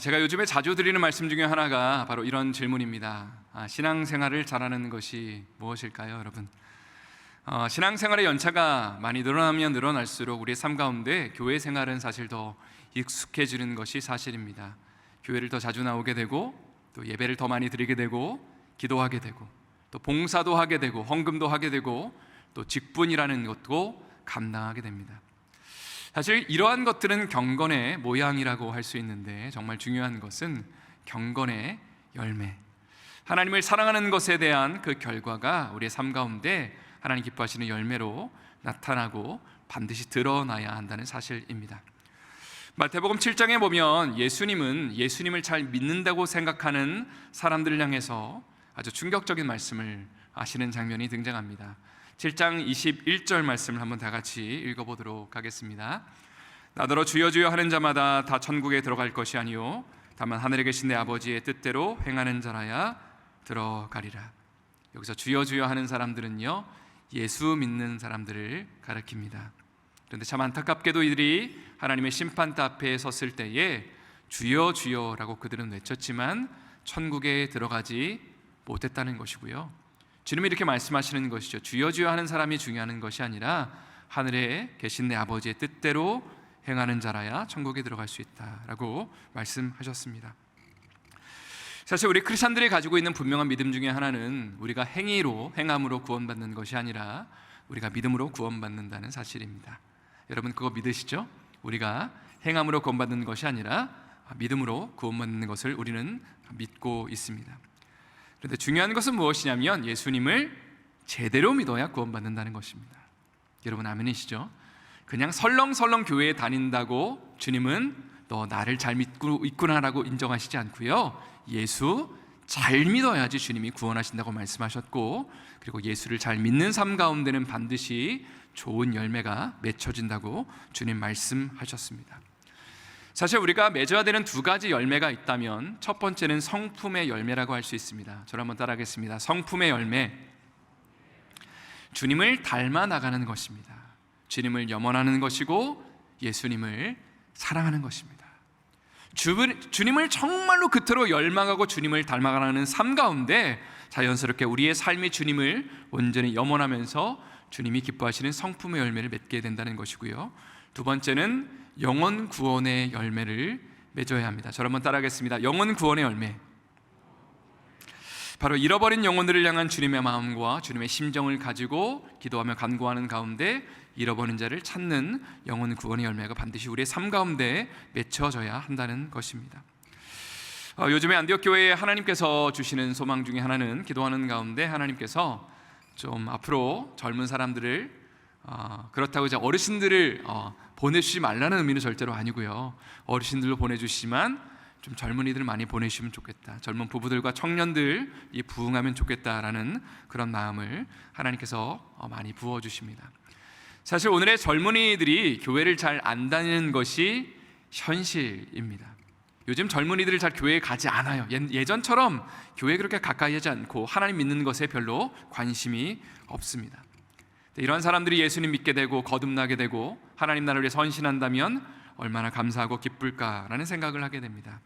제가 요즘에 자주 드리는 말씀 중에 하나가 바로 이런 질문입니다. 신앙생활을 잘하는 것이 무엇일까요, 여러분? 신앙생활의 연차가 많이 늘어나면 늘어날수록 우리의 삶 가운데 교회 생활은 사실 더 익숙해지는 것이 사실입니다. 교회를 더 자주 나오게 되고, 또 예배를 더 많이 드리게 되고, 기도하게 되고, 또 봉사도 하게 되고, 헌금도 하게 되고, 또 직분이라는 것도 감당하게 됩니다. 사실 이러한 것들은 경건의 모양이라고 할 수 있는데, 정말 중요한 것은 경건의 열매, 하나님을 사랑하는 것에 대한 그 결과가 우리의 삶 가운데 하나님 기뻐하시는 열매로 나타나고 반드시 드러나야 한다는 사실입니다. 마태복음 7장에 보면 예수님을 잘 믿는다고 생각하는 사람들을 향해서 아주 충격적인 말씀을 하시는 장면이 등장합니다. 7장 21절 말씀을 한번 다 같이 읽어보도록 하겠습니다. 나더러 주여 주여 하는 자마다 다 천국에 들어갈 것이 아니요 다만 하늘에 계신 내 아버지의 뜻대로 행하는 자라야 들어가리라. 여기서 주여 주여 하는 사람들은요, 예수 믿는 사람들을 가리킵니다. 그런데 참 안타깝게도 이들이 하나님의 심판대 앞에 섰을 때에 주여 주여라고 그들은 외쳤지만 천국에 들어가지 못했다는 것이고요, 주님이 이렇게 말씀하시는 것이죠. 주여 주여 하는 사람이 중요한 것이 아니라 하늘에 계신 내 아버지의 뜻대로 행하는 자라야 천국에 들어갈 수 있다라고 말씀하셨습니다. 사실 우리 크리스찬들이 가지고 있는 분명한 믿음 중에 하나는 우리가 행함으로 구원받는 것이 아니라 우리가 믿음으로 구원받는다는 사실입니다. 여러분 그거 믿으시죠? 우리가 행함으로 구원받는 것이 아니라 믿음으로 구원받는 것을 우리는 믿고 있습니다. 그런데 중요한 것은 무엇이냐면 예수님을 제대로 믿어야 구원받는다는 것입니다. 여러분 아멘이시죠? 그냥 설렁설렁 교회에 다닌다고 주님은 너 나를 잘 믿고 있구나라고 인정하시지 않고요, 예수 잘 믿어야지 주님이 구원하신다고 말씀하셨고, 그리고 예수를 잘 믿는 삶 가운데는 반드시 좋은 열매가 맺혀진다고 주님 말씀하셨습니다. 사실 우리가 맺어야 되는 두 가지 열매가 있다면 첫 번째는 성품의 열매라고 할 수 있습니다. 저를 한번 따라하겠습니다. 성품의 열매, 주님을 닮아 나가는 것입니다. 주님을 염원하는 것이고 예수님을 사랑하는 것입니다. 주님을 정말로 그토록 열망하고 주님을 닮아가는 삶 가운데 자연스럽게 우리의 삶이 주님을 온전히 염원하면서 주님이 기뻐하시는 성품의 열매를 맺게 된다는 것이고요, 두 번째는 영혼 구원의 열매를 맺어야 합니다. 저를 한번 따라하겠습니다. 영혼 구원의 열매, 바로 잃어버린 영혼들을 향한 주님의 마음과 주님의 심정을 가지고 기도하며 간구하는 가운데 잃어버린 자를 찾는 영혼 구원의 열매가 반드시 우리의 삶 가운데 맺혀져야 한다는 것입니다. 요즘에 안디옥 교회에 하나님께서 주시는 소망 중에 하나는, 기도하는 가운데 하나님께서 좀 앞으로 젊은 사람들을 그렇다고 이제 어르신들을 보내주지 말라는 의미는 절대로 아니고요, 어르신들로 보내주시지만 좀 젊은이들 많이 보내주시면 좋겠다, 젊은 부부들과 청년들이 부흥하면 좋겠다라는 그런 마음을 하나님께서 많이 부어주십니다. 사실 오늘의 젊은이들이 교회를 잘 안 다니는 것이 현실입니다. 요즘 젊은이들이 잘 교회에 가지 않아요. 예전처럼 교회에 그렇게 가까이 하지 않고 하나님 믿는 것에 별로 관심이 없습니다. 이런 사람들이 예수님 믿게 되고 거듭나게 되고 하나님 나라를 위해서 헌신한다면 얼마나 감사하고 기쁠까라는 생각을 하게 됩니다.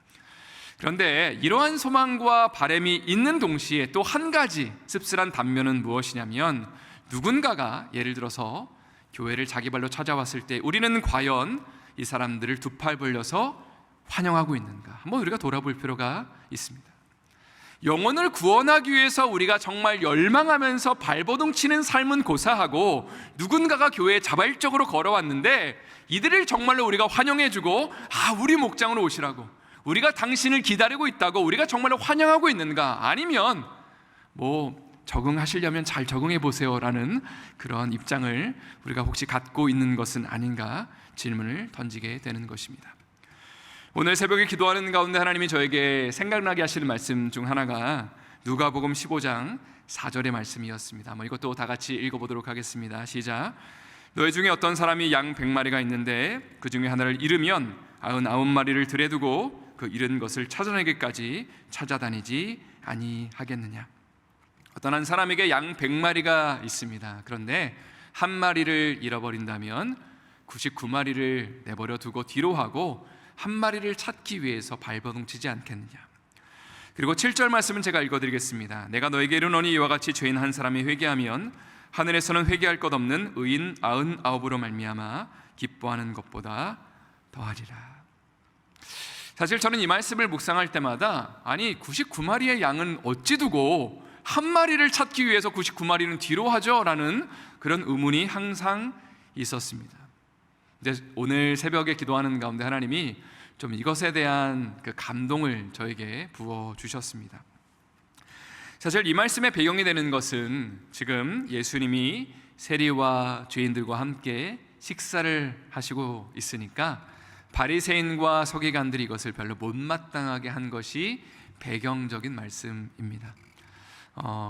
그런데 이러한 소망과 바람이 있는 동시에 또 한 가지 씁쓸한 단면은 무엇이냐면, 누군가가 예를 들어서 교회를 자기 발로 찾아왔을 때 우리는 과연 이 사람들을 두 팔 벌려서 환영하고 있는가, 한번 우리가 돌아볼 필요가 있습니다. 영혼을 구원하기 위해서 우리가 정말 열망하면서 발버둥 치는 삶은 고사하고, 누군가가 교회에 자발적으로 걸어왔는데 이들을 정말로 우리가 환영해주고 우리 목장으로 오시라고, 우리가 당신을 기다리고 있다고 우리가 정말로 환영하고 있는가, 아니면 적응하시려면 잘 적응해 보세요라는 그런 입장을 우리가 혹시 갖고 있는 것은 아닌가 질문을 던지게 되는 것입니다. 오늘 새벽에 기도하는 가운데 하나님이 저에게 생각나게 하시는 말씀 중 하나가 누가복음 15장 4절의 말씀이었습니다. 이것도 다 같이 읽어보도록 하겠습니다. 시작. 너희 중에 어떤 사람이 양 100마리가 있는데 그 중에 하나를 잃으면 99마리를 들에 두고 그 잃은 것을 찾아내기까지 찾아다니지 아니하겠느냐. 어떤 한 사람에게 양 100마리가 있습니다. 그런데 한 마리를 잃어버린다면 99마리를 내버려 두고 뒤로 하고 한 마리를 찾기 위해서 발버둥치지 않겠느냐. 그리고 7절 말씀은 제가 읽어드리겠습니다. 내가 너에게 이르노니 이와 같이 죄인 한 사람이 회개하면 하늘에서는 회개할 것 없는 의인 99으로 말미암아 기뻐하는 것보다 더하리라. 사실 저는 이 말씀을 묵상할 때마다 아니 99마리의 양은 어찌 두고 한 마리를 찾기 위해서 99마리는 뒤로 하죠? 라는 그런 의문이 항상 있었습니다. 근데 오늘 새벽에 기도하는 가운데 하나님이 좀 이것에 대한 그 감동을 저에게 부어주셨습니다. 사실 이 말씀의 배경이 되는 것은 지금 예수님이 세리와 죄인들과 함께 식사를 하시고 있으니까 바리새인과 서기관들이 이것을 별로 못마땅하게 한 것이 배경적인 말씀입니다.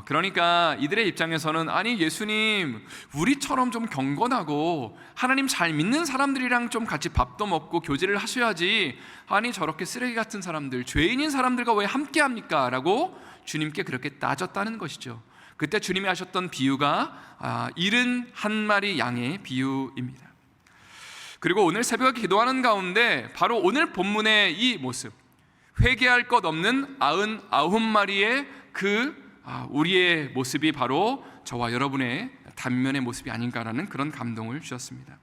그러니까 이들의 입장에서는 아니 예수님 우리처럼 좀 경건하고 하나님 잘 믿는 사람들이랑 좀 같이 밥도 먹고 교제를 하셔야지 아니 저렇게 쓰레기 같은 사람들 죄인인 사람들과 왜 함께 합니까? 라고 주님께 그렇게 따졌다는 것이죠. 그때 주님이 하셨던 비유가 71마리 양의 비유입니다. 그리고 오늘 새벽에 기도하는 가운데 바로 오늘 본문의 이 모습, 회개할 것 없는 99마리의 우리의 모습이 바로 저와 여러분의 단면의 모습이 아닌가라는 그런 감동을 주셨습니다.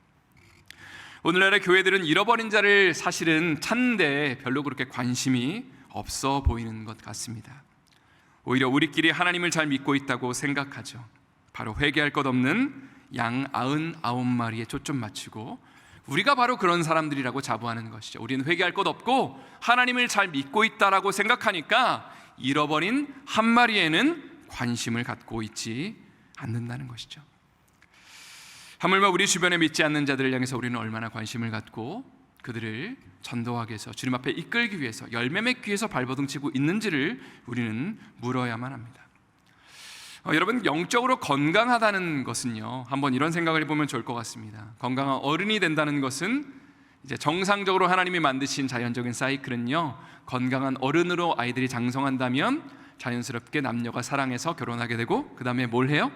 오늘날의 교회들은 잃어버린 자를 사실은 찾는데 별로 그렇게 관심이 없어 보이는 것 같습니다. 오히려 우리끼리 하나님을 잘 믿고 있다고 생각하죠. 바로 회개할 것 없는 양 99마리에 초점 맞추고 우리가 바로 그런 사람들이라고 자부하는 것이죠. 우리는 회개할 것 없고 하나님을 잘 믿고 있다라고 생각하니까 잃어버린 한 마리에는 관심을 갖고 있지 않는다는 것이죠. 하물며 우리 주변에 믿지 않는 자들을 향해서 우리는 얼마나 관심을 갖고 그들을 전도하기 위해서 주님 앞에 이끌기 위해서 열매 맺기 위해서 발버둥치고 있는지를 우리는 물어야만 합니다. 여러분 영적으로 건강하다는 것은요 한번 이런 생각을 해보면 좋을 것 같습니다. 건강한 어른이 된다는 것은 이제 정상적으로 하나님이 만드신 자연적인 사이클은요 건강한 어른으로 아이들이 장성한다면 자연스럽게 남녀가 사랑해서 결혼하게 되고 그 다음에 뭘 해요?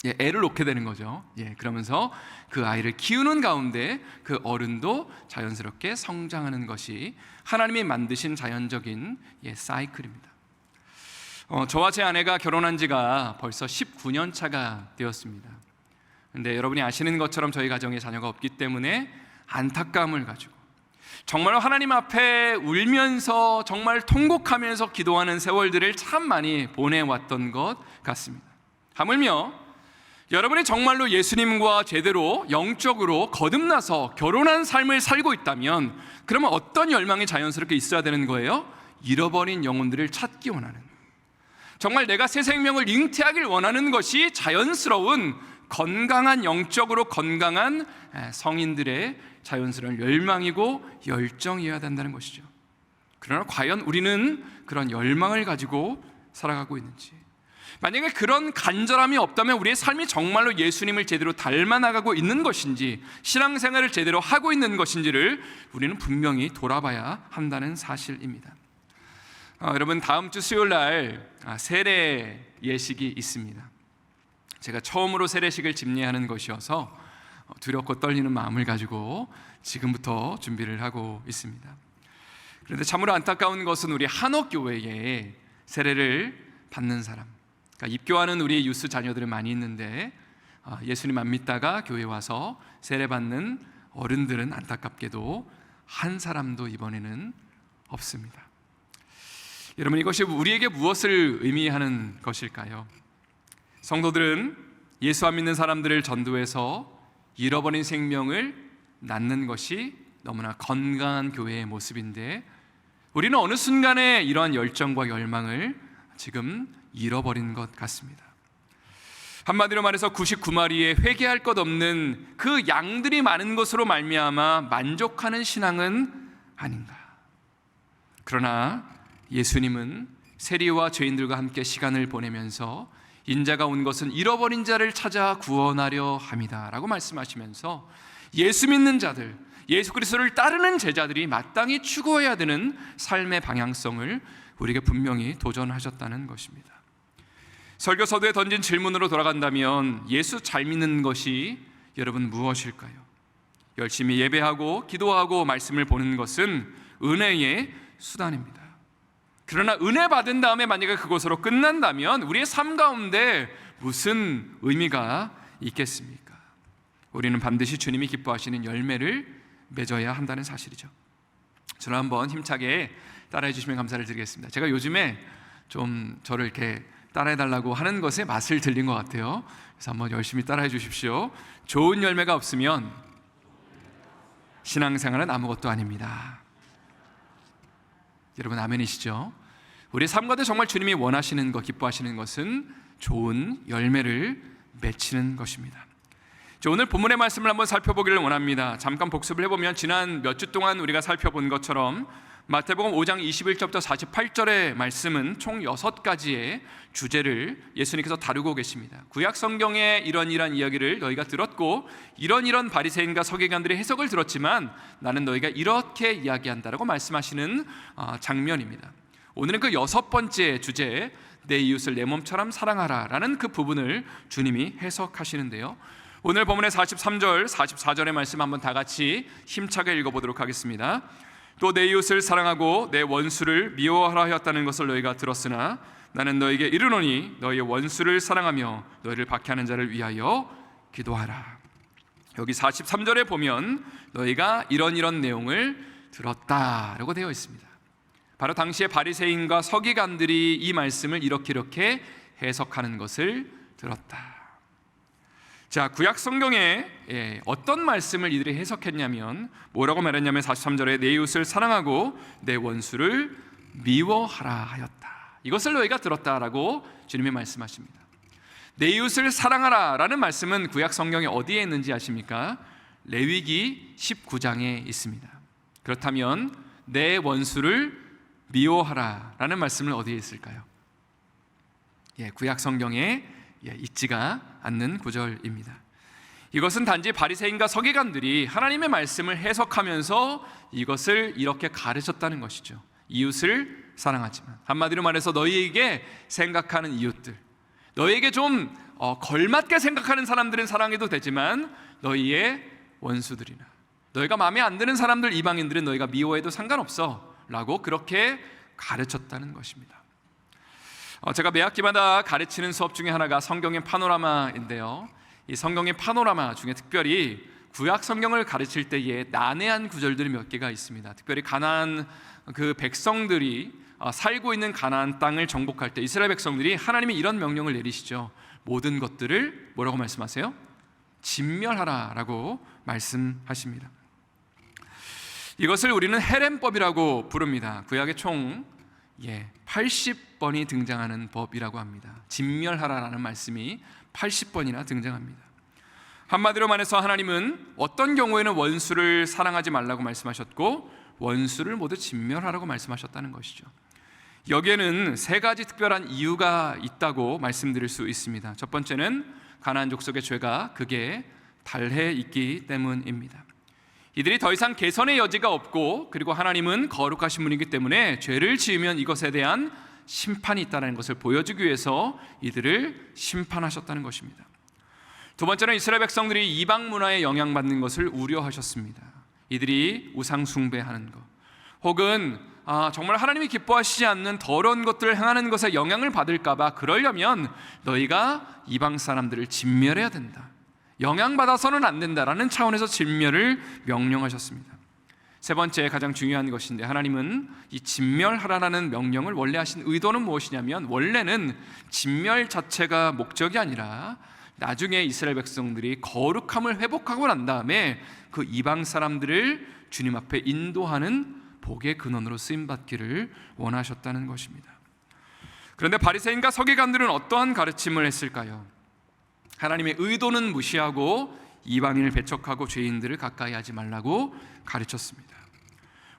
애를 놓게 되는 거죠. 그러면서 그 아이를 키우는 가운데 그 어른도 자연스럽게 성장하는 것이 하나님이 만드신 자연적인 사이클입니다. 저와 제 아내가 결혼한 지가 벌써 19년 차가 되었습니다. 그런데 여러분이 아시는 것처럼 저희 가정에 자녀가 없기 때문에 안타까움을 가지고 정말 하나님 앞에 울면서 정말 통곡하면서 기도하는 세월들을 참 많이 보내왔던 것 같습니다. 하물며 여러분이 정말로 예수님과 제대로 영적으로 거듭나서 결혼한 삶을 살고 있다면 그러면 어떤 열망이 자연스럽게 있어야 되는 거예요? 잃어버린 영혼들을 찾기 원하는, 정말 내가 새 생명을 잉태하길 원하는 것이 자연스러운 건강한 영적으로 건강한 성인들의 자연스러운 열망이고 열정이어야 된다는 것이죠. 그러나 과연 우리는 그런 열망을 가지고 살아가고 있는지, 만약에 그런 간절함이 없다면 우리의 삶이 정말로 예수님을 제대로 닮아나가고 있는 것인지 신앙생활을 제대로 하고 있는 것인지를 우리는 분명히 돌아봐야 한다는 사실입니다. 여러분 다음 주 수요일 날 세례 예식이 있습니다. 제가 처음으로 세례식을 집례하는 것이어서 두렵고 떨리는 마음을 가지고 지금부터 준비를 하고 있습니다. 그런데 참으로 안타까운 것은 우리 한옥교회에 세례를 받는 사람, 그러니까 입교하는 우리 유스 자녀들은 많이 있는데 예수님 안 믿다가 교회 와서 세례받는 어른들은 안타깝게도 한 사람도 이번에는 없습니다. 여러분 이것이 우리에게 무엇을 의미하는 것일까요? 성도들은 예수 안 믿는 사람들을 전도해서 잃어버린 생명을 낳는 것이 너무나 건강한 교회의 모습인데 우리는 어느 순간에 이러한 열정과 열망을 지금 잃어버린 것 같습니다. 한마디로 말해서 99마리에 회개할 것 없는 그 양들이 많은 것으로 말미암아 만족하는 신앙은 아닌가. 그러나 예수님은 세리와 죄인들과 함께 시간을 보내면서 인자가 온 것은 잃어버린 자를 찾아 구원하려 함이다 라고 말씀하시면서 예수 믿는 자들, 예수 그리스도를 따르는 제자들이 마땅히 추구해야 되는 삶의 방향성을 우리에게 분명히 도전하셨다는 것입니다. 설교서두에 던진 질문으로 돌아간다면 예수 잘 믿는 것이 여러분 무엇일까요? 열심히 예배하고 기도하고 말씀을 보는 것은 은혜의 수단입니다. 그러나 은혜 받은 다음에 만약에 그것으로 끝난다면 우리의 삶 가운데 무슨 의미가 있겠습니까? 우리는 반드시 주님이 기뻐하시는 열매를 맺어야 한다는 사실이죠. 저를 한번 힘차게 따라해 주시면 감사를 드리겠습니다. 제가 요즘에 좀 저를 이렇게 따라해 달라고 하는 것에 맛을 들린 것 같아요. 그래서 한번 열심히 따라해 주십시오. 좋은 열매가 없으면 신앙생활은 아무것도 아닙니다. 여러분 아멘이시죠? 우리 삶 가운데 정말 주님이 원하시는 것, 기뻐하시는 것은 좋은 열매를 맺히는 것입니다. 오늘 본문의 말씀을 한번 살펴보기를 원합니다. 잠깐 복습을 해보면 지난 몇 주 동안 우리가 살펴본 것처럼 마태복음 5장 21절부터 48절의 말씀은 총 6가지의 주제를 예수님께서 다루고 계십니다. 구약 성경의 이런 이야기를 너희가 들었고 이런 바리새인과 서기관들의 해석을 들었지만 나는 너희가 이렇게 이야기한다라고 말씀하시는 장면입니다. 오늘은 그 6번째 주제, 내 이웃을 내 몸처럼 사랑하라 라는 그 부분을 주님이 해석하시는데요, 오늘 본문의 43절, 44절의 말씀 한번 다 같이 힘차게 읽어보도록 하겠습니다. 또 내 이웃을 사랑하고 내 원수를 미워하라 하였다는 것을 너희가 들었으나 나는 너희에게 이르노니 너희의 원수를 사랑하며 너희를 박해하는 자를 위하여 기도하라. 여기 43절에 보면 너희가 이런 내용을 들었다라고 되어 있습니다. 바로 당시의 바리새인과 서기관들이 이 말씀을 이렇게 해석하는 것을 들었다. 자, 구약 성경에 어떤 말씀을 이들이 해석했냐면 뭐라고 말했냐면 43절에 내 이웃을 사랑하고 내 원수를 미워하라 하였다. 이것을 너희가 들었다라고 주님이 말씀하십니다. 내 이웃을 사랑하라 라는 말씀은 구약 성경에 어디에 있는지 아십니까? 레위기 19장에 있습니다. 그렇다면 내 원수를 미워하라 라는 말씀은 어디에 있을까요? 구약 성경에 있지가 않는 구절입니다. 이것은 단지 바리새인과 서기관들이 하나님의 말씀을 해석하면서 이것을 이렇게 가르쳤다는 것이죠. 이웃을 사랑하지만, 한마디로 말해서 너희에게 생각하는 이웃들, 너희에게 좀 걸맞게 생각하는 사람들은 사랑해도 되지만 너희의 원수들이나 너희가 마음에 안 드는 사람들, 이방인들은 너희가 미워해도 상관없어 라고 그렇게 가르쳤다는 것입니다. 제가 매 학기마다 가르치는 수업 중에 하나가 성경의 파노라마인데요, 이 성경의 파노라마 중에 특별히 구약 성경을 가르칠 때에 난해한 구절들이 몇 개가 있습니다. 특별히 가나안 그 백성들이 살고 있는 가나안 땅을 정복할 때 이스라엘 백성들이 하나님이 이런 명령을 내리시죠. 모든 것들을 뭐라고 말씀하세요? 진멸하라 라고 말씀하십니다. 이것을 우리는 헤렘법이라고 부릅니다. 구약에 총 80번이 등장하는 법이라고 합니다. 진멸하라라는 말씀이 80번이나 등장합니다. 한마디로 말해서 하나님은 어떤 경우에는 원수를 사랑하지 말라고 말씀하셨고 원수를 모두 진멸하라고 말씀하셨다는 것이죠. 여기에는 3가지 특별한 이유가 있다고 말씀드릴 수 있습니다. 첫 번째는 가나안 족속의 죄가 극에 달해 있기 때문입니다. 이들이 더 이상 개선의 여지가 없고, 그리고 하나님은 거룩하신 분이기 때문에 죄를 지으면 이것에 대한 심판이 있다는 것을 보여주기 위해서 이들을 심판하셨다는 것입니다. 두 번째는 이스라엘 백성들이 이방 문화에 영향받는 것을 우려하셨습니다. 이들이 우상 숭배하는 것, 혹은 정말 하나님이 기뻐하시지 않는 더러운 것들을 행하는 것에 영향을 받을까 봐, 그러려면 너희가 이방 사람들을 진멸해야 된다, 영향받아서는 안 된다라는 차원에서 진멸을 명령하셨습니다. 세 번째, 가장 중요한 것인데, 하나님은 이 진멸하라는 명령을 원래 하신 의도는 무엇이냐면, 원래는 진멸 자체가 목적이 아니라 나중에 이스라엘 백성들이 거룩함을 회복하고 난 다음에 그 이방 사람들을 주님 앞에 인도하는 복의 근원으로 쓰임받기를 원하셨다는 것입니다. 그런데 바리새인과 서기관들은 어떠한 가르침을 했을까요? 하나님의 의도는 무시하고 이방인을 배척하고 죄인들을 가까이 하지 말라고 가르쳤습니다.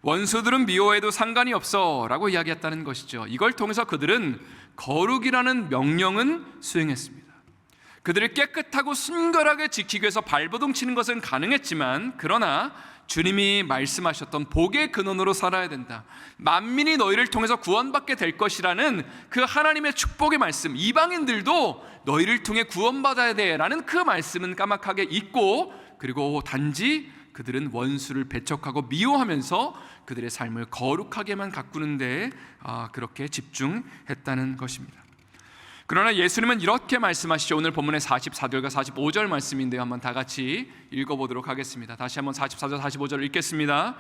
원수들은 미워해도 상관이 없어 라고 이야기했다는 것이죠. 이걸 통해서 그들은 거룩이라는 명령은 수행했습니다. 그들을 깨끗하고 순결하게 지키기 위해서 발버둥 치는 것은 가능했지만, 그러나 주님이 말씀하셨던 복의 근원으로 살아야 된다, 만민이 너희를 통해서 구원받게 될 것이라는 그 하나님의 축복의 말씀, 이방인들도 너희를 통해 구원받아야 돼 라는 그 말씀은 까맣게 잊고 그리고 단지 그들은 원수를 배척하고 미워하면서 그들의 삶을 거룩하게만 가꾸는데 그렇게 집중했다는 것입니다. 그러나 예수님은 이렇게 말씀하시죠. 오늘 본문의 44절과 45절 말씀인데요, 한번 다 같이 읽어보도록 하겠습니다. 다시 한번 44절 45절 읽겠습니다.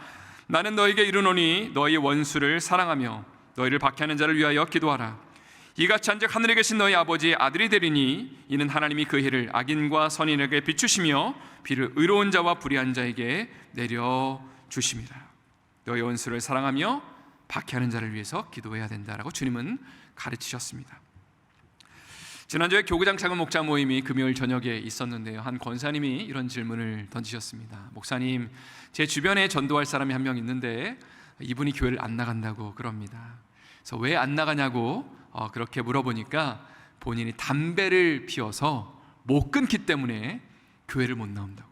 나는 너에게 이르노니 너희 원수를 사랑하며 너희를 박해하는 자를 위하여 기도하라. 이같이 한즉 하늘에 계신 너희 아버지의 아들이 되리니 이는 하나님이 그 해를 악인과 선인에게 비추시며 비를 의로운 자와 불의한 자에게 내려주심이라. 너희 원수를 사랑하며 박해하는 자를 위해서 기도해야 된다라고 주님은 가르치셨습니다. 지난주에 교구장 창원 목자 모임이 금요일 저녁에 있었는데요, 한 권사님이 이런 질문을 던지셨습니다. 목사님, 제 주변에 전도할 사람이 한 명 있는데 이분이 교회를 안 나간다고 그럽니다. 그래서 왜 안 나가냐고 그렇게 물어보니까 본인이 담배를 피워서 못 끊기 때문에 교회를 못 나온다고,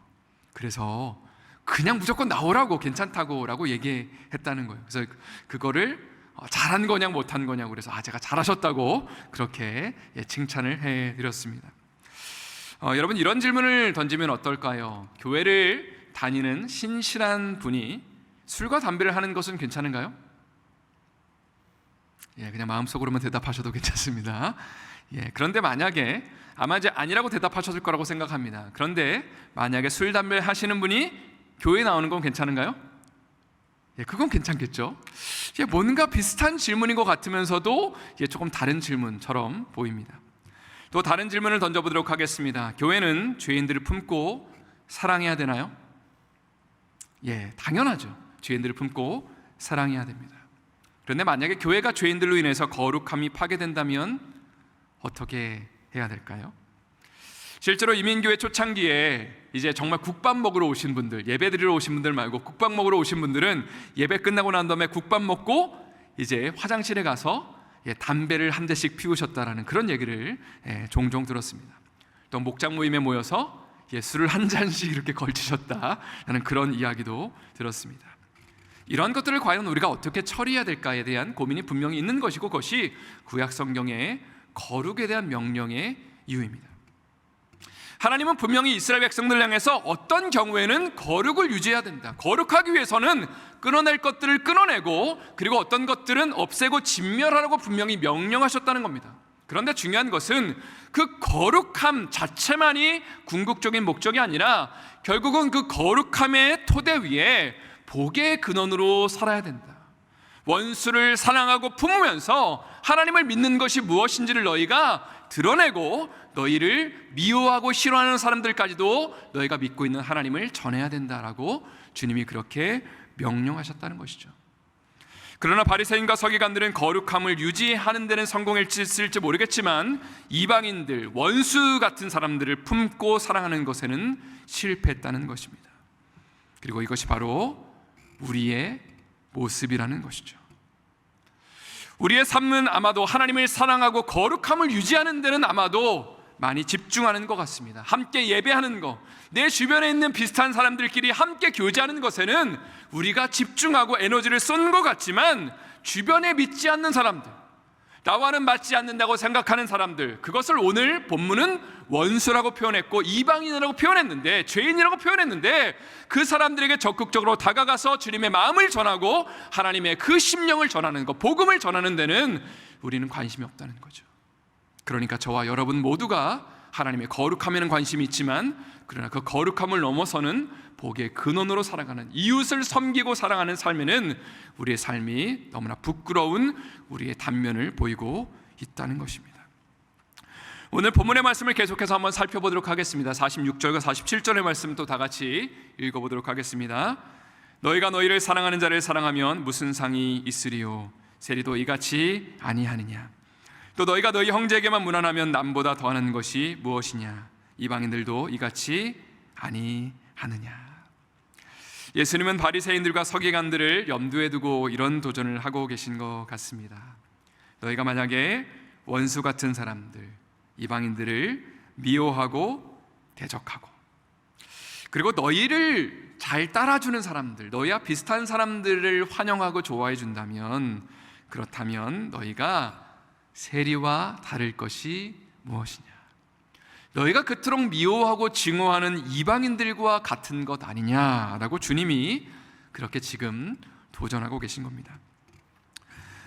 그래서 그냥 무조건 나오라고, 괜찮다고 라고 얘기했다는 거예요. 그래서 그거를 잘한 거냐 못한 거냐고, 그래서 제가 잘하셨다고 그렇게 칭찬을 해드렸습니다. 여러분, 이런 질문을 던지면 어떨까요? 교회를 다니는 신실한 분이 술과 담배를 하는 것은 괜찮은가요? 그냥 마음속으로만 대답하셔도 괜찮습니다. 그런데 만약에 아마 이제 아니라고 대답하셨을 거라고 생각합니다. 그런데 만약에 술, 담배 하시는 분이 교회에 나오는 건 괜찮은가요? 그건 괜찮겠죠. 뭔가 비슷한 질문인 것 같으면서도 조금 다른 질문처럼 보입니다. 또 다른 질문을 던져보도록 하겠습니다. 교회는 죄인들을 품고 사랑해야 되나요? 당연하죠. 죄인들을 품고 사랑해야 됩니다. 그런데 만약에 교회가 죄인들로 인해서 거룩함이 파괴된다면 어떻게 해야 될까요? 실제로 이민교회 초창기에 이제 정말 국밥 먹으러 오신 분들, 예배 드리러 오신 분들 말고 국밥 먹으러 오신 분들은 예배 끝나고 난 다음에 국밥 먹고 이제 화장실에 가서 담배를 한 대씩 피우셨다라는 그런 얘기를 종종 들었습니다. 또 목장 모임에 모여서 술을 한 잔씩 이렇게 걸치셨다라는 그런 이야기도 들었습니다. 이러한 것들을 과연 우리가 어떻게 처리해야 될까에 대한 고민이 분명히 있는 것이고, 그것이 구약 성경의 거룩에 대한 명령의 이유입니다. 하나님은 분명히 이스라엘 백성들을 향해서 어떤 경우에는 거룩을 유지해야 된다, 거룩하기 위해서는 끊어낼 것들을 끊어내고 그리고 어떤 것들은 없애고 진멸하라고 분명히 명령하셨다는 겁니다. 그런데 중요한 것은 그 거룩함 자체만이 궁극적인 목적이 아니라 결국은 그 거룩함의 토대 위에 복의 근원으로 살아야 된다. 원수를 사랑하고 품으면서 하나님을 믿는 것이 무엇인지를 너희가 드러내고 너희를 미워하고 싫어하는 사람들까지도 너희가 믿고 있는 하나님을 전해야 된다라고 주님이 그렇게 명령하셨다는 것이죠. 그러나 바리새인과 서기관들은 거룩함을 유지하는 데는 성공했을지 모르겠지만 이방인들, 원수 같은 사람들을 품고 사랑하는 것에는 실패했다는 것입니다. 그리고 이것이 바로 우리의 모습이라는 것이죠. 우리의 삶은 아마도 하나님을 사랑하고 거룩함을 유지하는 데는 아마도 많이 집중하는 것 같습니다. 함께 예배하는 것, 내 주변에 있는 비슷한 사람들끼리 함께 교제하는 것에는 우리가 집중하고 에너지를 쏜 것 같지만, 주변에 믿지 않는 사람들, 나와는 맞지 않는다고 생각하는 사람들, 그것을 오늘 본문은 원수라고 표현했고 이방인이라고 표현했는데, 죄인이라고 표현했는데, 그 사람들에게 적극적으로 다가가서 주님의 마음을 전하고 하나님의 그 심령을 전하는 것, 복음을 전하는 데는 우리는 관심이 없다는 거죠. 그러니까 저와 여러분 모두가 하나님의 거룩함에는 관심이 있지만, 그러나 그 거룩함을 넘어서는 복의 근원으로 살아가는, 이웃을 섬기고 사랑하는 삶에는 우리의 삶이 너무나 부끄러운 우리의 단면을 보이고 있다는 것입니다. 오늘 본문의 말씀을 계속해서 한번 살펴보도록 하겠습니다. 46절과 47절의 말씀 또 다 같이 읽어보도록 하겠습니다. 너희가 너희를 사랑하는 자를 사랑하면 무슨 상이 있으리요? 세리도 이같이 아니하느냐? 또 너희가 너희 형제에게만 무난하면 남보다 더하는 것이 무엇이냐? 이방인들도 이같이 아니하느냐? 예수님은 바리새인들과 서기관들을 염두에 두고 이런 도전을 하고 계신 것 같습니다. 너희가 만약에 원수 같은 사람들, 이방인들을 미워하고 대적하고, 그리고 너희를 잘 따라주는 사람들, 너희와 비슷한 사람들을 환영하고 좋아해 준다면, 그렇다면 너희가 세리와 다를 것이 무엇이냐? 너희가 그토록 미워하고 증오하는 이방인들과 같은 것 아니냐라고 주님이 그렇게 지금 도전하고 계신 겁니다.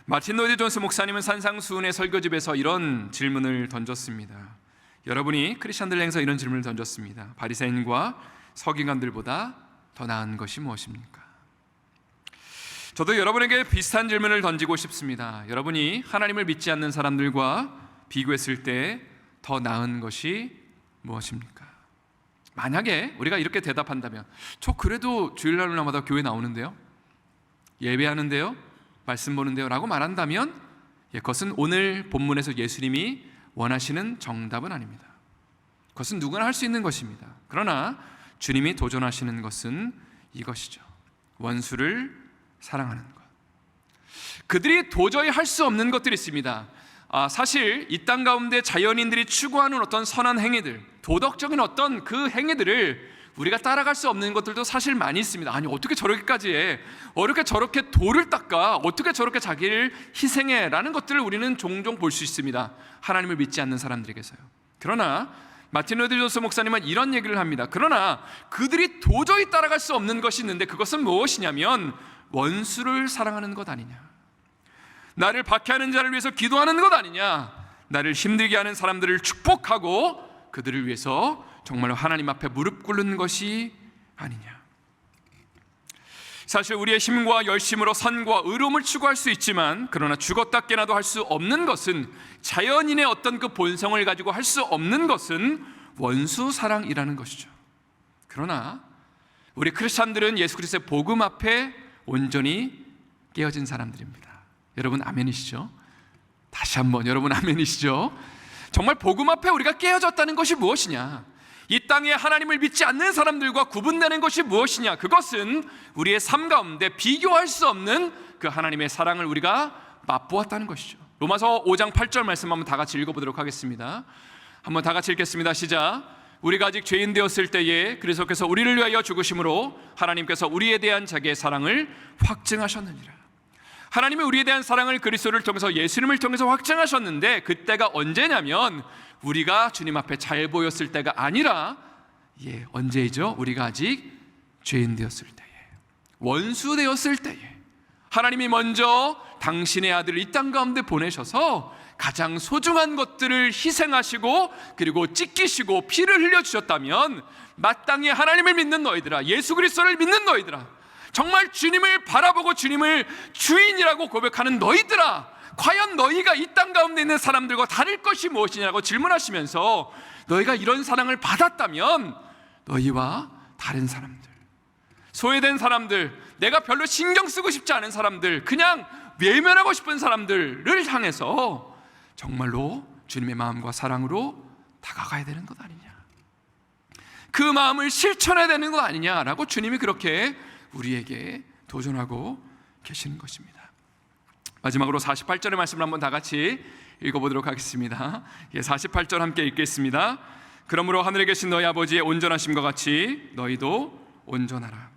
마틴 로이드 존스 목사님은 산상수훈의 설교집에서 이런 질문을 던졌습니다. 여러분이 크리스천들 향해서 이런 질문을 던졌습니다. 바리새인과 서기관들보다 더 나은 것이 무엇입니까? 저도 여러분에게 비슷한 질문을 던지고 싶습니다. 여러분이 하나님을 믿지 않는 사람들과 비교했을 때 더 나은 것이 무엇입니까? 만약에 우리가 이렇게 대답한다면, 저 그래도 주일날마다 교회 나오는데요, 예배하는데요, 말씀 보는데요 라고 말한다면, 그것은 오늘 본문에서 예수님이 원하시는 정답은 아닙니다. 그것은 누구나 할 수 있는 것입니다. 그러나 주님이 도전하시는 것은 이것이죠. 원수를 사랑하는 것. 그들이 도저히 할 수 없는 것들이 있습니다. 사실 이 땅 가운데 자연인들이 추구하는 어떤 선한 행위들, 도덕적인 어떤 그 행위들을 우리가 따라갈 수 없는 것들도 사실 많이 있습니다. 아니, 어떻게 저렇게까지 해? 어떻게 저렇게 돌을 닦아? 어떻게 저렇게 자기를 희생해? 라는 것들을 우리는 종종 볼 수 있습니다. 하나님을 믿지 않는 사람들에게서요. 그러나 마틴 로이드 존스 목사님은 이런 얘기를 합니다. 그러나 그들이 도저히 따라갈 수 없는 것이 있는데, 그것은 무엇이냐면 원수를 사랑하는 것 아니냐, 나를 박해하는 자를 위해서 기도하는 것 아니냐, 나를 힘들게 하는 사람들을 축복하고 그들을 위해서 정말 하나님 앞에 무릎 꿇는 것이 아니냐. 사실 우리의 힘과 열심으로 선과 의로움을 추구할 수 있지만, 그러나 죽었다 깨나도 할 수 없는 것은, 자연인의 어떤 그 본성을 가지고 할 수 없는 것은 원수 사랑이라는 것이죠. 그러나 우리 크리스찬들은 예수 그리스도의 복음 앞에 온전히 깨어진 사람들입니다. 여러분 아멘이시죠? 다시 한번, 여러분 아멘이시죠? 정말 복음 앞에 우리가 깨어졌다는 것이 무엇이냐? 이 땅에 하나님을 믿지 않는 사람들과 구분되는 것이 무엇이냐? 그것은 우리의 삶 가운데 비교할 수 없는 그 하나님의 사랑을 우리가 맛보았다는 것이죠. 로마서 5장 8절 말씀 한번 다 같이 읽어보도록 하겠습니다. 한번 다 같이 읽겠습니다. 시작. 우리가 아직 죄인 되었을 때에 그리스도께서 우리를 위하여 죽으심으로 하나님께서 우리에 대한 자기의 사랑을 확증하셨느니라. 하나님이 우리에 대한 사랑을 그리스도를 통해서, 예수님을 통해서 확증하셨는데, 그때가 언제냐면 우리가 주님 앞에 잘 보였을 때가 아니라, 언제이죠? 우리가 아직 죄인 되었을 때에, 원수 되었을 때에 하나님이 먼저 당신의 아들을 이 땅 가운데 보내셔서 가장 소중한 것들을 희생하시고 그리고 찢기시고 피를 흘려주셨다면, 마땅히 하나님을 믿는 너희들아, 예수 그리스도를 믿는 너희들아, 정말 주님을 바라보고 주님을 주인이라고 고백하는 너희들아, 과연 너희가 이 땅 가운데 있는 사람들과 다를 것이 무엇이냐고 질문하시면서, 너희가 이런 사랑을 받았다면 너희와 다른 사람들, 소외된 사람들, 내가 별로 신경 쓰고 싶지 않은 사람들, 그냥 외면하고 싶은 사람들을 향해서 정말로 주님의 마음과 사랑으로 다가가야 되는 것 아니냐, 그 마음을 실천해야 되는 것 아니냐라고 주님이 그렇게 우리에게 도전하고 계시는 것입니다. 마지막으로 48절의 말씀을 한번 다 같이 읽어보도록 하겠습니다. 48절 함께 읽겠습니다. 그러므로 하늘에 계신 너희 아버지의 온전하심과 같이 너희도 온전하라.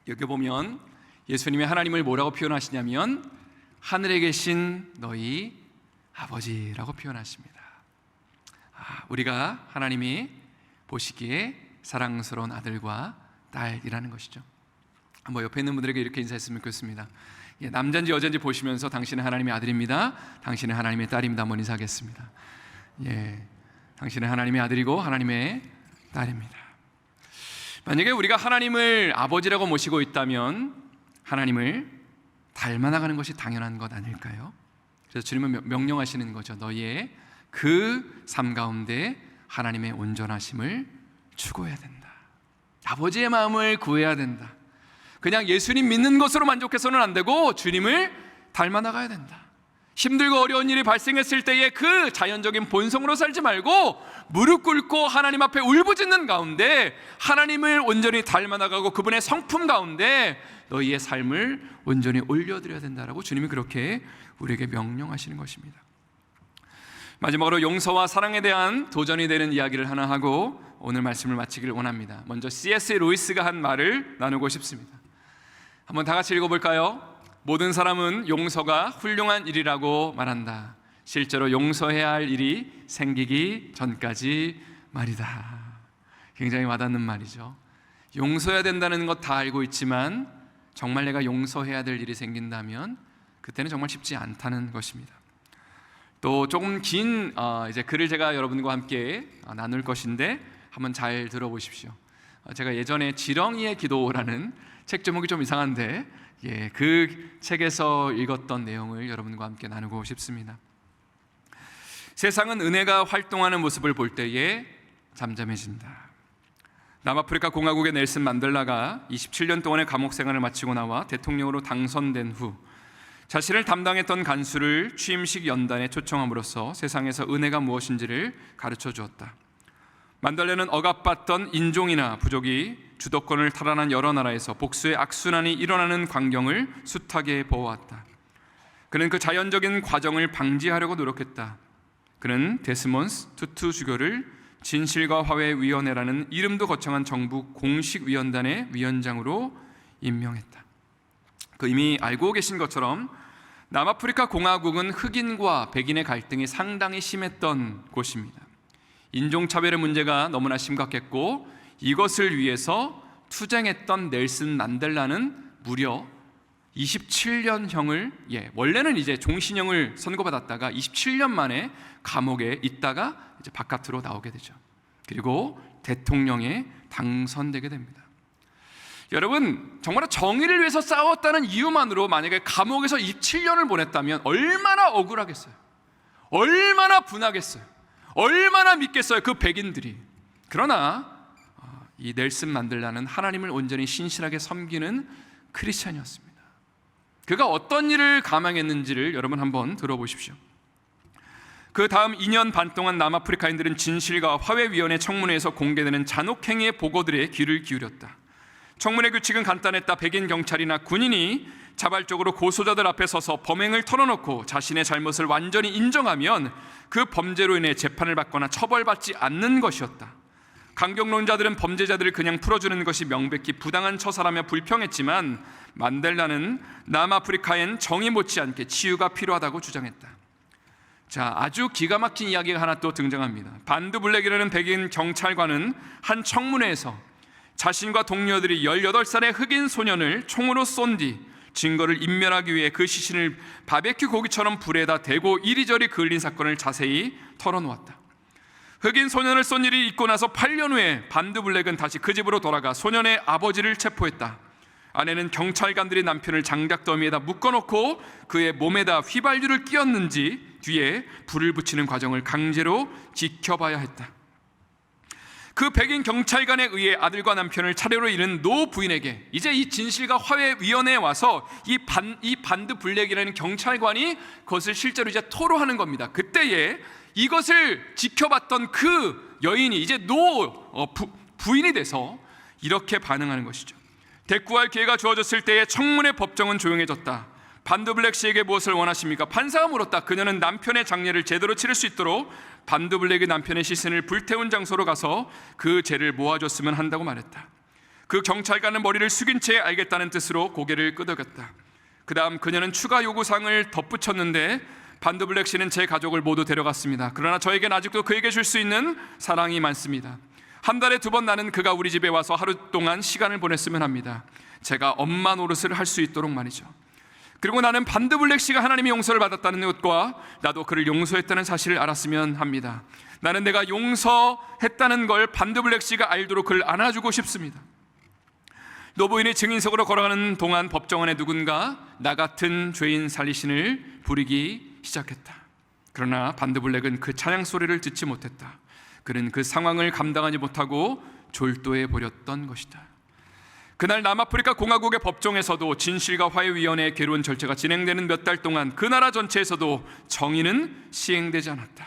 여기 보면 예수님이 하나님을 뭐라고 표현하시냐면 하늘에 계신 너희 아버지라고 표현하십니다. 우리가 하나님이 보시기에 사랑스러운 아들과 딸이라는 것이죠. 옆에 있는 분들에게 이렇게 인사했으면 좋겠습니다. 남자인지 여자인지 보시면서 당신은 하나님의 아들입니다, 당신은 하나님의 딸입니다 한번 인사하겠습니다. 당신은 하나님의 아들이고 하나님의 딸입니다. 만약에 우리가 하나님을 아버지라고 모시고 있다면 하나님을 닮아나가는 것이 당연한 것 아닐까요? 그래서 주님은 명령하시는 거죠. 너희의 그 삶 가운데 하나님의 온전하심을 추구해야 된다. 아버지의 마음을 구해야 된다. 그냥 예수님 믿는 것으로 만족해서는 안 되고 주님을 닮아나가야 된다. 힘들고 어려운 일이 발생했을 때에 그 자연적인 본성으로 살지 말고 무릎 꿇고 하나님 앞에 울부짖는 가운데 하나님을 온전히 닮아나가고 그분의 성품 가운데 너희의 삶을 온전히 올려드려야 된다라고 주님이 그렇게 우리에게 명령하시는 것입니다. 마지막으로 용서와 사랑에 대한 도전이 되는 이야기를 하나 하고 오늘 말씀을 마치기를 원합니다. 먼저 C.S. 루이스가 한 말을 나누고 싶습니다. 한번 다 같이 읽어볼까요? 모든 사람은 용서가 훌륭한 일이라고 말한다. 실제로 용서해야 할 일이 생기기 전까지 말이다. 굉장히 와닿는 말이죠. 용서해야 된다는 것 다 알고 있지만 정말 내가 용서해야 될 일이 생긴다면 그때는 정말 쉽지 않다는 것입니다. 또 조금 긴 이제 글을 제가 여러분과 함께 나눌 것인데 한번 잘 들어보십시오. 제가 예전에 지렁이의 기도라는 책 제목이 좀 이상한데 그 책에서 읽었던 내용을 여러분과 함께 나누고 싶습니다. 세상은 은혜가 활동하는 모습을 볼 때에 잠잠해진다. 남아프리카 공화국의 넬슨 만델라가 27년 동안의 감옥 생활을 마치고 나와 대통령으로 당선된 후 자신을 담당했던 간수를 취임식 연단에 초청함으로써 세상에서 은혜가 무엇인지를 가르쳐 주었다. 만델라는 억압받던 인종이나 부족이 주도권을 탈환한 여러 나라에서 복수의 악순환이 일어나는 광경을 숱하게 보아왔다. 그는 그 자연적인 과정을 방지하려고 노력했다. 그는 데스몬스 투투 주교를 진실과 화해위원회라는 이름도 거창한 정부 공식 위원단의 위원장으로 임명했다. 그 이미 알고 계신 것처럼 남아프리카 공화국은 흑인과 백인의 갈등이 상당히 심했던 곳입니다. 인종차별의 문제가 너무나 심각했고 이것을 위해서 투쟁했던 넬슨 만델라는 무려 27년형을 원래는 이제 종신형을 선고받았다가 27년 만에 감옥에 있다가 이제 바깥으로 나오게 되죠. 그리고 대통령에 당선되게 됩니다. 여러분, 정말 정의를 위해서 싸웠다는 이유만으로 만약에 감옥에서 27년을 보냈다면 얼마나 억울하겠어요. 얼마나 분하겠어요. 얼마나 믿겠어요, 그 백인들이. 그러나 이 넬슨 만델라는 하나님을 온전히 신실하게 섬기는 크리스찬이었습니다. 그가 어떤 일을 감행했는지를 여러분 한번 들어보십시오. 그 다음 2년 반 동안 남아프리카인들은 진실과 화해위원회 청문회에서 공개되는 잔혹행위의 보고들에 귀를 기울였다. 청문회 규칙은 간단했다. 백인 경찰이나 군인이 자발적으로 고소자들 앞에 서서 범행을 털어놓고 자신의 잘못을 완전히 인정하면 그 범죄로 인해 재판을 받거나 처벌받지 않는 것이었다. 강경론자들은 범죄자들을 그냥 풀어주는 것이 명백히 부당한 처사라며 불평했지만 만델라는 남아프리카엔 정의 못지않게 치유가 필요하다고 주장했다. 자, 아주 기가 막힌 이야기가 하나 또 등장합니다. 반드 블랙이라는 백인 경찰관은 한 청문회에서 자신과 동료들이 18살의 흑인 소년을 총으로 쏜 뒤 증거를 인멸하기 위해 그 시신을 바베큐 고기처럼 불에다 대고 이리저리 그을린 사건을 자세히 털어놓았다. 흑인 소년을 쏜 일이 있고 나서 8년 후에 반드 블랙은 다시 그 집으로 돌아가 소년의 아버지를 체포했다. 아내는 경찰관들이 남편을 장작더미에다 묶어놓고 그의 몸에다 휘발유를 끼웠는지 뒤에 불을 붙이는 과정을 강제로 지켜봐야 했다. 그 백인 경찰관에 의해 아들과 남편을 차례로 잃은 노 부인에게 이제 이 진실과 화해위원회에 와서 이 반드 블랙이라는 경찰관이 그것을 실제로 이제 토로하는 겁니다. 그때에 이것을 지켜봤던 그 여인이 이제 부인이 돼서 이렇게 반응하는 것이죠. 대꾸할 기회가 주어졌을 때에 청문회 법정은 조용해졌다. 반드 블랙 씨에게 무엇을 원하십니까? 판사가 물었다. 그녀는 남편의 장례를 제대로 치를 수 있도록 반드 블랙의 남편의 시신을 불태운 장소로 가서 그 죄를 모아줬으면 한다고 말했다. 그 경찰관은 머리를 숙인 채 알겠다는 뜻으로 고개를 끄덕였다. 그 다음 그녀는 추가 요구사항을 덧붙였는데 반드 블랙 씨는 제 가족을 모두 데려갔습니다. 그러나 저에겐 아직도 그에게 줄 수 있는 사랑이 많습니다. 한 달에 2번 나는 그가 우리 집에 와서 하루 동안 시간을 보냈으면 합니다. 제가 엄마 노릇을 할 수 있도록 말이죠. 그리고 나는 반드 블랙 씨가 하나님의 용서를 받았다는 것과 나도 그를 용서했다는 사실을 알았으면 합니다. 나는 내가 용서했다는 걸 반드 블랙 씨가 알도록 그를 안아주고 싶습니다. 노부인이 증인석으로 걸어가는 동안 법정원에 누군가 나 같은 죄인 살리신을 부리기 시작했다. 그러나 반드 블랙은 그 찬양 소리를 듣지 못했다. 그는 그 상황을 감당하지 못하고 졸도해 버렸던 것이다. 그날 남아프리카 공화국의 법정에서도 진실과 화해위원회의 괴로운 절차가 진행되는 몇 달 동안 그 나라 전체에서도 정의는 시행되지 않았다.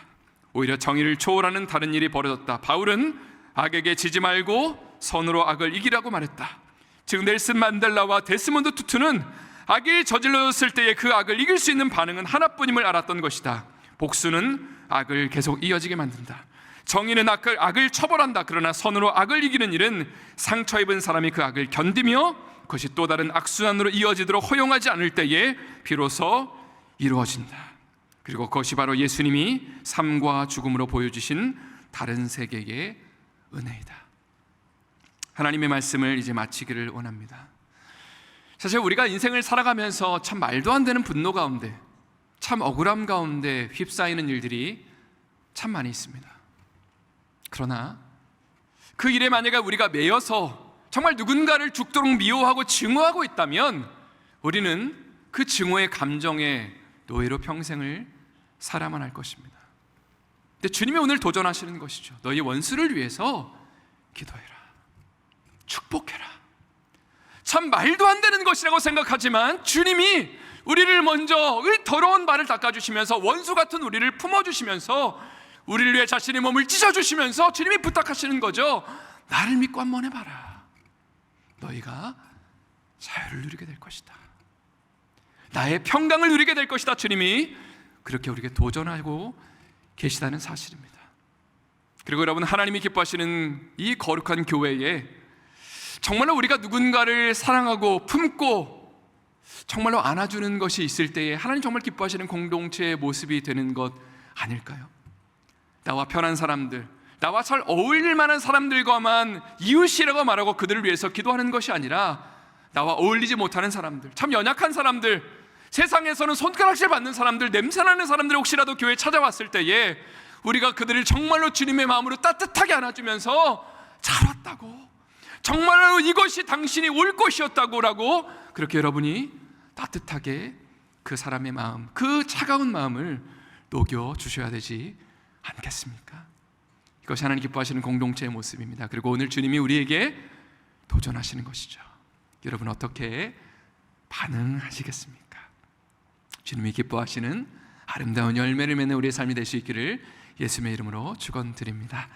오히려 정의를 초월하는 다른 일이 벌어졌다. 바울은 악에게 지지 말고 선으로 악을 이기라고 말했다. 즉 넬슨 만델라와 데스몬드 투투는 악이 저질러졌을 때의 그 악을 이길 수 있는 반응은 하나뿐임을 알았던 것이다. 복수는 악을 계속 이어지게 만든다. 정의는 악을 처벌한다. 그러나 선으로 악을 이기는 일은 상처 입은 사람이 그 악을 견디며 그것이 또 다른 악순환으로 이어지도록 허용하지 않을 때에 비로소 이루어진다. 그리고 그것이 바로 예수님이 삶과 죽음으로 보여주신 다른 세계의 은혜이다. 하나님의 말씀을 이제 마치기를 원합니다. 사실 우리가 인생을 살아가면서 참 말도 안 되는 분노 가운데, 참 억울함 가운데 휩싸이는 일들이 참 많이 있습니다. 그러나 그 일에 만약에 우리가 매여서 정말 누군가를 죽도록 미워하고 증오하고 있다면 우리는 그 증오의 감정의 노예로 평생을 살아만 할 것입니다. 근데 주님이 오늘 도전하시는 것이죠. 너희 원수를 위해서 기도해라, 축복해라. 참 말도 안 되는 것이라고 생각하지만 주님이 우리를 먼저 더러운 발을 닦아주시면서 원수 같은 우리를 품어주시면서 우리를 위해 자신의 몸을 찢어주시면서 주님이 부탁하시는 거죠. 나를 믿고 한번 해봐라. 너희가 자유를 누리게 될 것이다. 나의 평강을 누리게 될 것이다. 주님이 그렇게 우리에게 도전하고 계시다는 사실입니다. 그리고 여러분, 하나님이 기뻐하시는 이 거룩한 교회에 정말로 우리가 누군가를 사랑하고 품고 정말로 안아주는 것이 있을 때에 하나님 정말 기뻐하시는 공동체의 모습이 되는 것 아닐까요? 나와 편한 사람들, 나와 잘 어울릴 만한 사람들과만 이웃이라고 말하고 그들을 위해서 기도하는 것이 아니라 나와 어울리지 못하는 사람들, 참 연약한 사람들, 세상에서는 손가락질 받는 사람들, 냄새나는 사람들 혹시라도 교회에 찾아왔을 때에 우리가 그들을 정말로 주님의 마음으로 따뜻하게 안아주면서 잘 왔다고, 정말로 이것이 당신이 올 것이었다고 라고 그렇게 여러분이 따뜻하게 그 사람의 마음, 그 차가운 마음을 녹여주셔야 되지 않겠습니까? 이것이 하나님 기뻐하시는 공동체의 모습입니다. 그리고 오늘 주님이 우리에게 도전하시는 것이죠. 여러분 어떻게 반응하시겠습니까? 주님이 기뻐하시는 아름다운 열매를 맺는 우리의 삶이 될 수 있기를 예수님의 이름으로 축원드립니다.